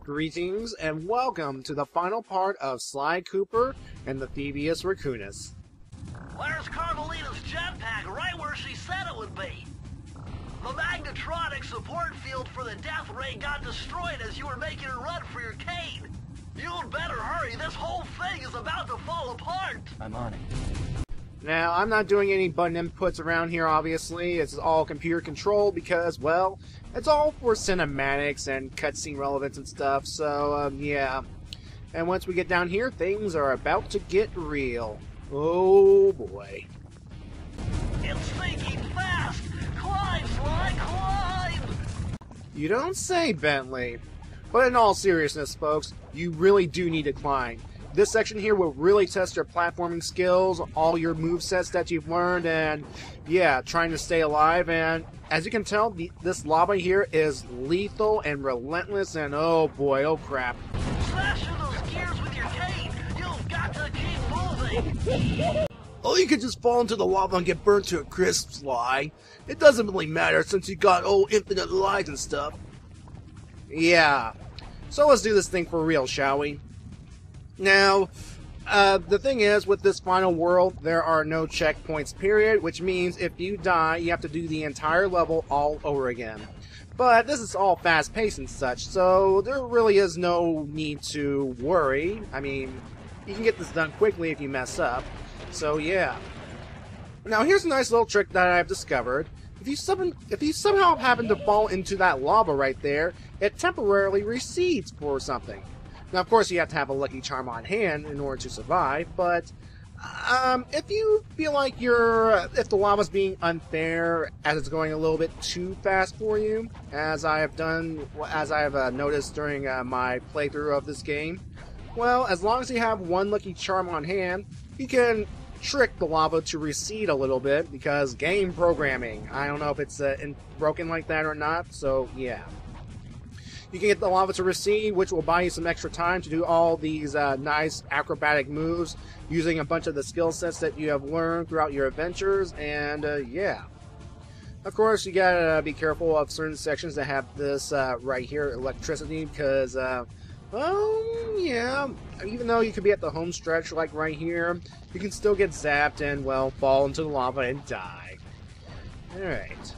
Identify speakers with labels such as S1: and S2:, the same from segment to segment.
S1: Greetings and welcome to the final part of Sly Cooper and the Thievius Raccoonus.
S2: Where's Carmelita's jetpack? Right where she said it would be. The magnetronic support field for the death ray got destroyed as you were making a run for your cane. You'd better hurry. This whole thing is about to fall apart.
S3: I'm on it.
S1: Now, I'm not doing any button inputs around here, obviously. It's all computer controlled because, well, it's all for cinematics and cutscene relevance and stuff, so, yeah. And once we get down here, things are about to get real. Oh, boy.
S2: It's sinking fast. Climb, Sly, climb!
S1: You don't say, Bentley. But in all seriousness, folks, you really do need to climb. This section here will really test your platforming skills, all your movesets that you've learned, and yeah, trying to stay alive. And as you can tell, this lava here is lethal and relentless, and oh boy, oh crap.
S2: Smash through those gears with your cane. You've got to keep moving.
S1: Oh, you could just fall into the lava and get burnt to a crisp, Sly. It doesn't really matter since you got infinite lives and stuff. Yeah, so let's do this thing for real, shall we? Now, the thing is, with this final world, there are no checkpoints, period, which means if you die, you have to do the entire level all over again. But this is all fast-paced and such, so there really is no need to worry. I mean, you can get this done quickly if you mess up, so yeah. Now, here's a nice little trick that I've discovered. If you somehow happen to fall into that lava right there, it temporarily recedes for something. Now, of course, you have to have a lucky charm on hand in order to survive, but if you feel like if the lava's being unfair as it's going a little bit too fast for you, as I have noticed during my playthrough of this game, well, as long as you have one lucky charm on hand, you can trick the lava to recede a little bit, because game programming, I don't know if it's broken like that or not, so yeah. You can get the lava to recede, which will buy you some extra time to do all these nice acrobatic moves using a bunch of the skill sets that you have learned throughout your adventures, and yeah. Of course, you gotta be careful of certain sections that have this right here, electricity, because, well, yeah, even though you could be at the home stretch like right here, you can still get zapped and, well, fall into the lava and die. Alright.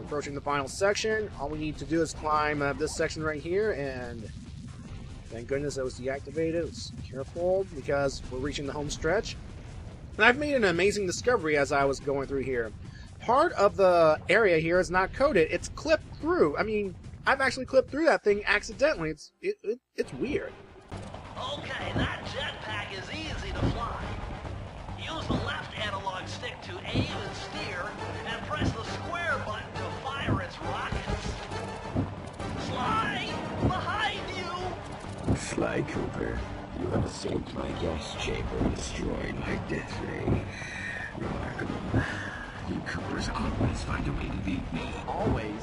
S1: Approaching the final section, all we need to do is climb this section right here, and thank goodness it was deactivated. Let's be careful because we're reaching the home stretch. And I've made an amazing discovery as I was going through here. Part of the area here is not coded, it's clipped through. I mean, I've actually clipped through that thing accidentally. It's weird.
S2: Okay, that jetpack is easy to fly. Use the left analog stick to aim and steer, and press the square button to fire its rockets. Sly! Behind you!
S4: Sly Cooper, you have escaped my gas chamber and destroyed my death ray. Remarkable. You Coopers always find a way to beat me.
S3: Always?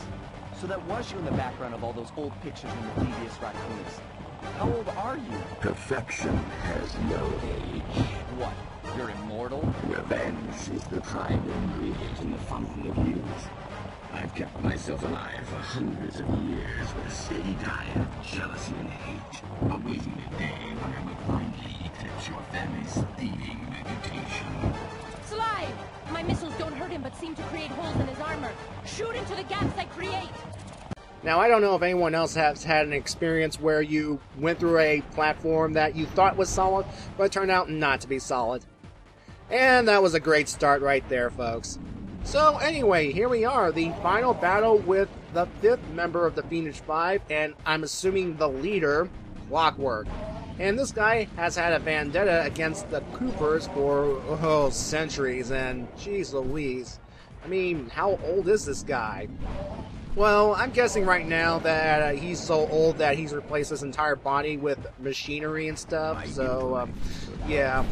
S3: So that was you in the background of all those old pictures in the Thievius Raccoonus. How old are you?
S4: Perfection has no age.
S3: What? You're immortal?
S4: Revenge is the prime ingredient in the fountain of youth. I've kept myself alive for hundreds of years with a steady diet of jealousy and hate, awaiting the day when I would finally eclipse your family's thieving reputation.
S5: Sly! My missiles don't hurt him but seem to create holes in his armor. Shoot into the gaps I create!
S1: Now, I don't know if anyone else has had an experience where you went through a platform that you thought was solid, but it turned out not to be solid. And that was a great start right there, folks. So anyway, here we are, the final battle with the 5th member of the Phoenix 5, and I'm assuming the leader, Clockwork. And this guy has had a vendetta against the Coopers for, centuries, and jeez Louise. I mean, how old is this guy? Well, I'm guessing right now that he's so old that he's replaced his entire body with machinery and stuff, so, yeah.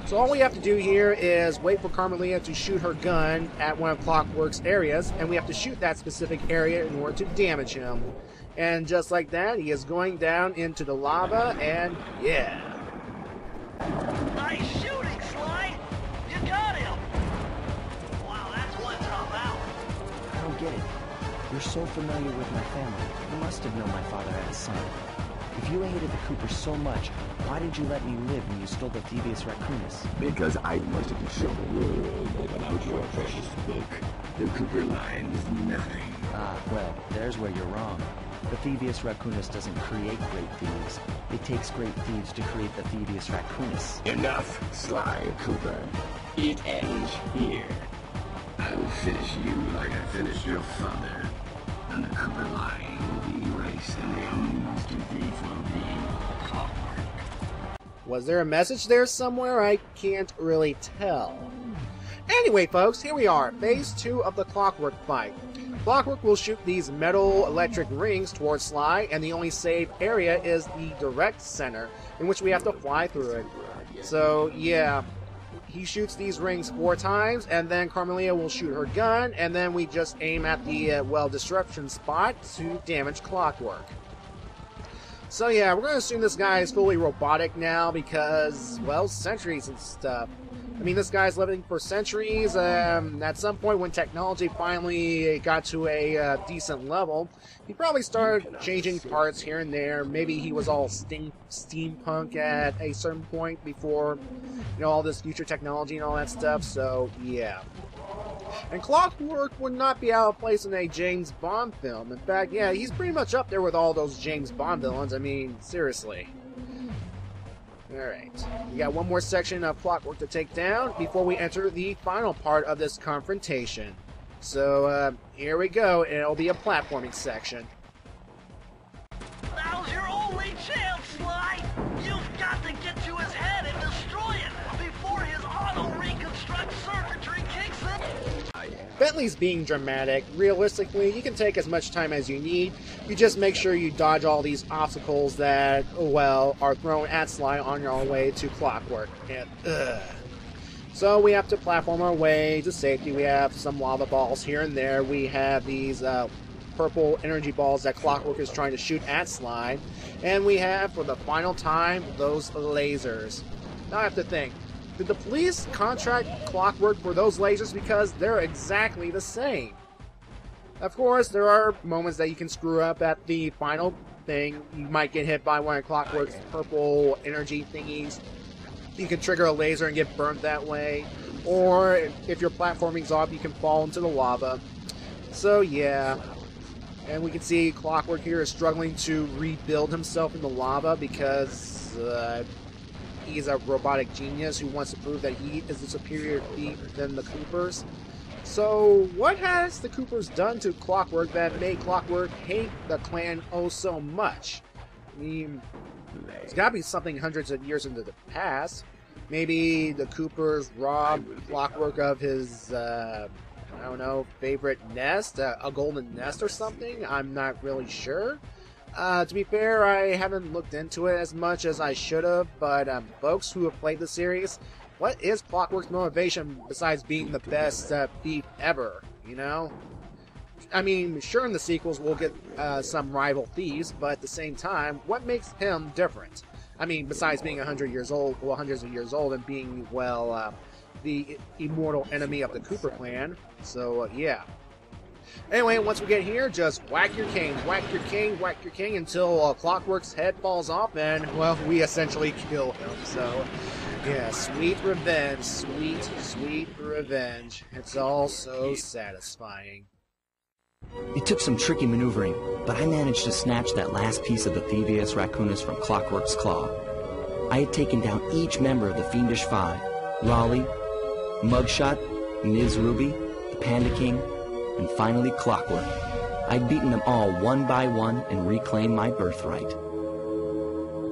S1: So all we have to do here is wait for Carmelita to shoot her gun at one of Clockwork's areas, and we have to shoot that specific area in order to damage him. And just like that, he is going down into the lava, and yeah.
S2: Nice shooting, Sly! You got him! Wow, that's one tough out.
S3: I don't get it. You're so familiar with my family. You must have known my father had a son. If you hated the Cooper so much, why did you let me live when you stole the Thievius Raccoonus?
S4: Because I wanted to show the world that without your precious book, the Cooper line is nothing.
S3: Ah, well, there's where you're wrong. The Thievius Raccoonus doesn't create great thieves. It takes great thieves to create the Thievius Raccoonus.
S4: Enough, Sly Cooper. It ends here. I will finish you like I finished your father. And the Cooper line will be erased and the news to thee for being clockwork.
S1: Was there a message there somewhere? I can't really tell. Anyway, folks, here we are, Phase 2 of the Clockwork fight. Clockwork will shoot these metal electric rings towards Sly, and the only safe area is the direct center, in which we have to fly through it. So, yeah, he shoots these rings 4 times, and then Carmelia will shoot her gun, and then we just aim at the, disruption spot to damage Clockwork. So yeah, we're going to assume this guy is fully robotic now because, well, centuries and stuff. I mean, this guy's living for centuries. At some point when technology finally got to a decent level, he probably started changing parts here and there. Maybe he was all steampunk at a certain point before, you know, all this future technology and all that stuff. So, yeah. And Clockwork would not be out of place in a James Bond film. In fact, yeah, he's pretty much up there with all those James Bond villains. I mean, seriously. Alright, we got one more section of Clockwork to take down before we enter the final part of this confrontation. So, here we go, and it'll be a platforming section.
S2: Now's your only chance, Sly! You've got to get to his head and destroy it before his auto-reconstruct circuitry kicks in!
S1: Bentley's being dramatic. Realistically, you can take as much time as you need. You just make sure you dodge all these obstacles that, well, are thrown at Sly on your way to Clockwork. And, so we have to platform our way to safety. We have some lava balls here and there. We have these purple energy balls that Clockwork is trying to shoot at Sly. And we have, for the final time, those lasers. Now I have to think. Did the police contract Clockwork for those lasers because they're exactly the same? Of course, there are moments that you can screw up at the final thing. You might get hit by one of Clockwork's purple energy thingies. You can trigger a laser and get burnt that way. Or, if your platforming's off, you can fall into the lava. So, yeah. And we can see Clockwork here is struggling to rebuild himself in the lava because, he's a robotic genius who wants to prove that he is a superior thief than the Coopers. So, what has the Coopers done to Clockwork that made Clockwork hate the clan oh so much? I mean, there's gotta be something hundreds of years into the past. Maybe the Coopers robbed Clockwork of his, I don't know, favorite nest? A golden nest or something? I'm not really sure. To be fair, I haven't looked into it as much as I should have, but folks who have played the series, what is Clockwork's motivation besides being the best thief ever, you know? I mean, sure, in the sequels we'll get some rival thieves, but at the same time, what makes him different? I mean, besides being 100 years old, well, hundreds of years old, and being, well, the immortal enemy of the Cooper clan, so, yeah. Anyway, once we get here, just whack your cane until Clockwork's head falls off and, well, we essentially kill him. So, yeah, sweet revenge, sweet revenge. It's all so satisfying.
S3: It took some tricky maneuvering, but I managed to snatch that last piece of the Thievius Raccoonus from Clockwork's claw. I had taken down each member of the Fiendish Five: Raleigh, Mugshot, Ms. Ruby, the Panda King, and finally Clockwork. I'd beaten them all one by one and reclaimed my birthright.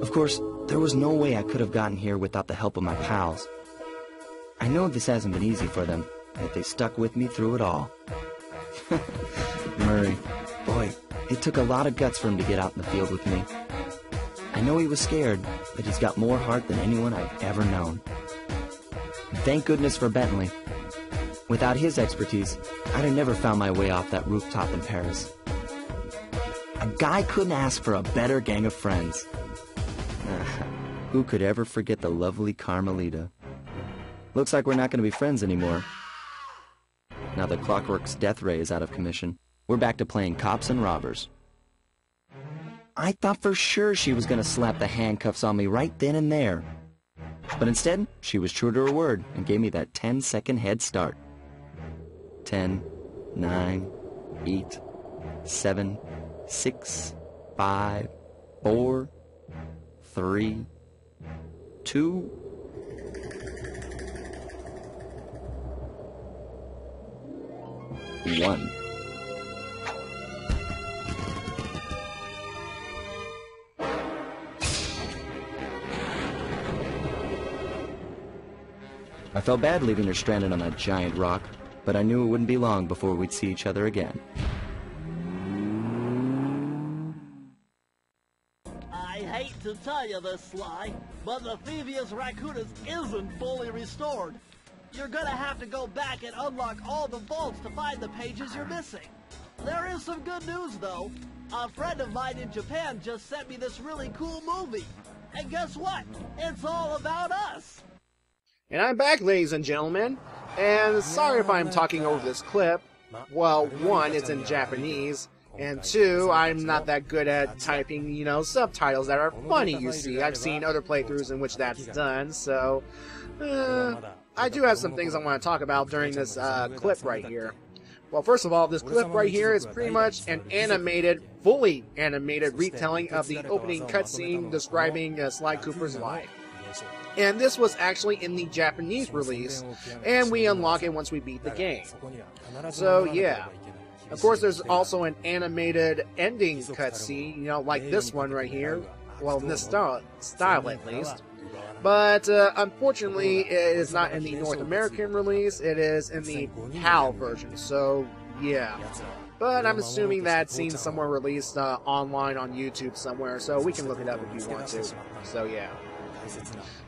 S3: Of course, there was no way I could have gotten here without the help of my pals. I know this hasn't been easy for them, yet they stuck with me through it all. Murray, boy, it took a lot of guts for him to get out in the field with me. I know he was scared, but he's got more heart than anyone I've ever known. And thank goodness for Bentley. Without his expertise, I'd have never found my way off that rooftop in Paris. A guy couldn't ask for a better gang of friends. Who could ever forget the lovely Carmelita? Looks like we're not going to be friends anymore. Now that Clockwork's death ray is out of commission, we're back to playing cops and robbers. I thought for sure she was going to slap the handcuffs on me right then and there. But instead, she was true to her word and gave me that 10-second head start. 10, 9, 8, 7, 6, 5, 4, 3, 2, 1. I felt bad leaving her stranded on that giant rock, but I knew it wouldn't be long before we'd see each other again.
S2: I hate to tell you this, Sly, but the Thievius Raccoonus isn't fully restored. You're gonna have to go back and unlock all the vaults to find the pages you're missing. There is some good news, though. A friend of mine in Japan just sent me this really cool movie. And guess what? It's all about us.
S1: And I'm back, ladies and gentlemen, and sorry if I'm talking over this clip. Well, one, it's in Japanese, and two, I'm not that good at typing, you know, subtitles that are funny, you see. I've seen other playthroughs in which that's done, so I do have some things I want to talk about during this clip right here. Well, first of all, this clip right here is pretty much an animated, fully animated retelling of the opening cutscene describing Sly Cooper's life. And this was actually in the Japanese release, and we unlock it once we beat the game. So yeah. Of course, there's also an animated ending cutscene, you know, like this one right here. Well, in this style at least. But unfortunately, it is not in the North American release, it is in the PAL version, so yeah. But I'm assuming that scene's somewhere released online on YouTube somewhere, so we can look it up if you want to. So yeah.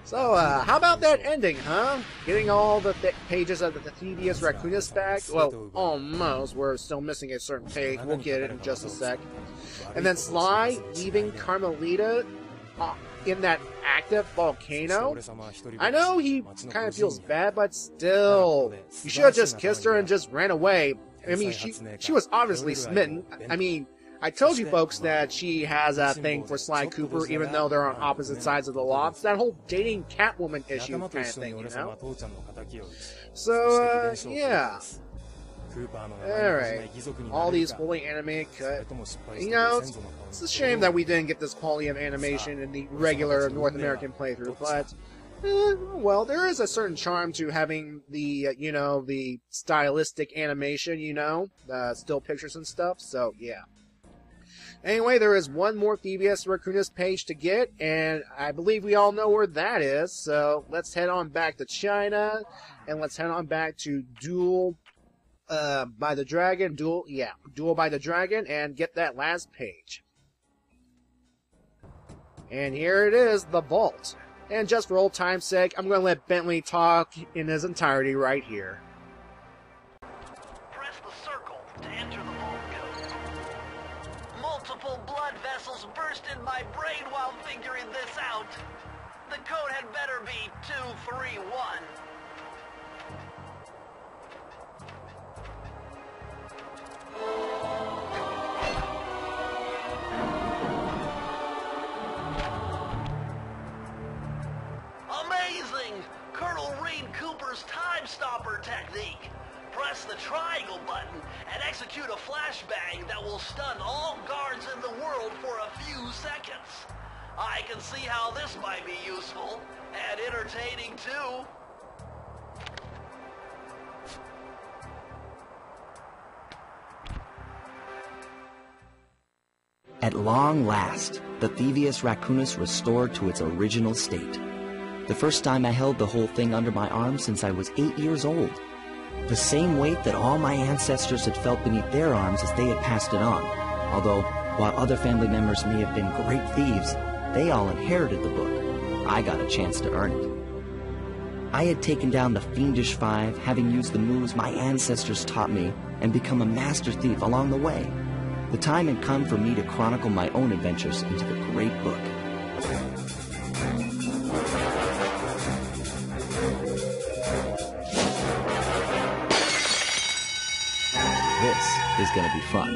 S1: So, how about that ending, huh? Getting all the pages of the Thievius Raccoonus back? Well, almost. We're still missing a certain page. We'll get it in just a sec. And then Sly leaving Carmelita in that active volcano? I know he kind of feels bad, but still. You should have just kissed her and just ran away. I mean, she was obviously smitten. I mean, I told you folks that she has a thing for Sly Cooper, even though they're on opposite sides of the law. It's that whole dating Catwoman issue kind of thing, you know? So, yeah. Alright. All these fully animated cuts. You know, it's a shame that we didn't get this quality of animation in the regular North American playthrough, but well, there is a certain charm to having the, you know, the stylistic animation, you know, still pictures and stuff, so yeah. Anyway, there is one more Thievius Raccoonus page to get, and I believe we all know where that is, so let's head on back to China, and let's head on back to Duel by the Dragon, Duel by the Dragon, and get that last page. And here it is, the vault. And just for old time's sake, I'm going to let Bentley talk in his entirety right here.
S2: Press the circle to enter the vault code. Multiple blood vessels burst in my brain while figuring this out. The code had better be 231. Amazing! Colonel Reed Cooper's time stopper technique. Press the triangle button and execute a flashbang that will stun all guards in the world for a few seconds. I can see how this might be useful and entertaining too.
S3: At long last, the Thievius Raccoonus restored to its original state. The first time I held the whole thing under my arm since I was 8 years old. The same weight that all my ancestors had felt beneath their arms as they had passed it on. Although, while other family members may have been great thieves, they all inherited the book. I got a chance to earn it. I had taken down the Fiendish Five, having used the moves my ancestors taught me, and become a master thief along the way. The time had come for me to chronicle my own adventures into the great book. This is going to be fun.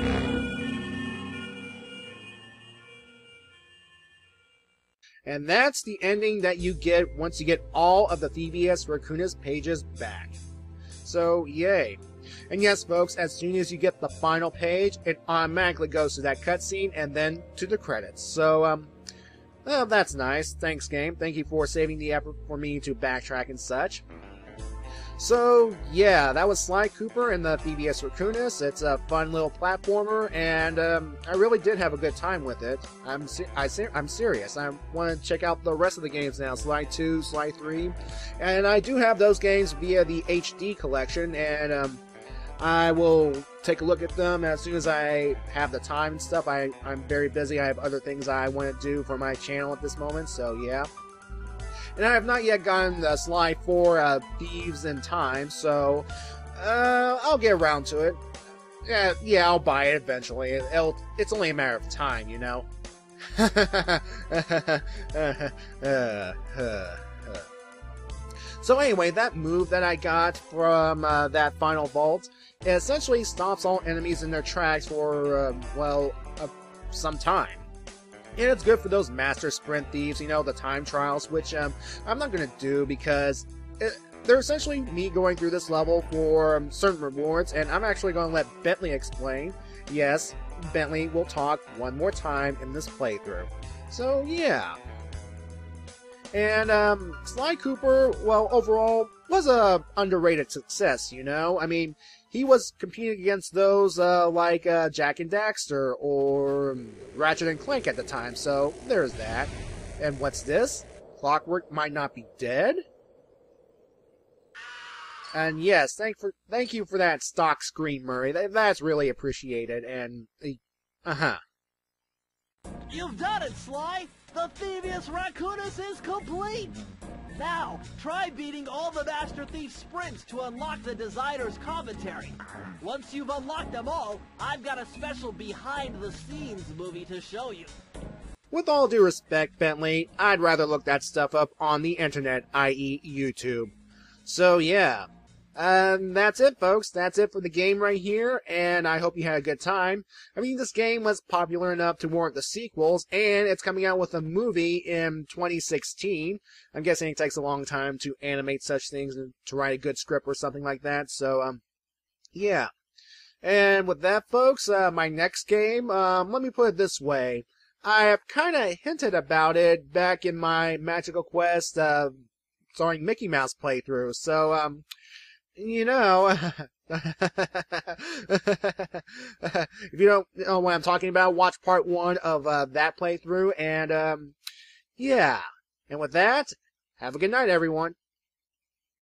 S1: And that's the ending that you get once you get all of the Thievius Raccoonus pages back. So, yay. And yes, folks, as soon as you get the final page, it automatically goes to that cutscene and then to the credits. So, well, that's nice. Thanks, game. Thank you for saving the effort for me to backtrack and such. So, yeah, that was Sly Cooper and the Thievius Raccoonus. It's a fun little platformer, and I really did have a good time with it. I'm serious. I want to check out the rest of the games now, Sly 2, Sly 3, and I do have those games via the HD collection, and I will take a look at them as soon as I have the time and stuff. I'm very busy. I have other things I want to do for my channel at this moment, so yeah. And I have not yet gotten the Sly 4 Thieves in Time, so I'll get around to it. Yeah, I'll buy it eventually. It's only a matter of time, you know. So anyway, that move that I got from that final vault, it essentially stops all enemies in their tracks for, some time. And it's good for those master sprint thieves, you know, the time trials, which I'm not going to do because they're essentially me going through this level for certain rewards, and I'm actually going to let Bentley explain. Yes, Bentley will talk one more time in this playthrough. So, yeah. And Sly Cooper, well, overall, was a underrated success, you know? I mean, he was competing against those like Jak and Daxter or Ratchet and Clank at the time, so there's that. And what's this? Clockwork might not be dead? And yes, thank you for that stock screen, Murray. That's really appreciated, and
S2: You've done it, Sly! The Thievius Raccoonus is complete! Now, try beating all the Master Thief sprints to unlock the designer's commentary. Once you've unlocked them all, I've got a special behind-the-scenes movie to show you.
S1: With all due respect, Bentley, I'd rather look that stuff up on the internet, i.e. YouTube. So yeah. That's it, folks. That's it for the game right here, and I hope you had a good time. I mean, this game was popular enough to warrant the sequels, and it's coming out with a movie in 2016. I'm guessing it takes a long time to animate such things and to write a good script or something like that, so, yeah. And with that, folks, my next game, let me put it this way. I have kind of hinted about it back in my Magical Quest, starring Mickey Mouse playthrough, so, you know, if you don't know what I'm talking about, watch part 1 of that playthrough, and, yeah. And with that, have a good night, everyone.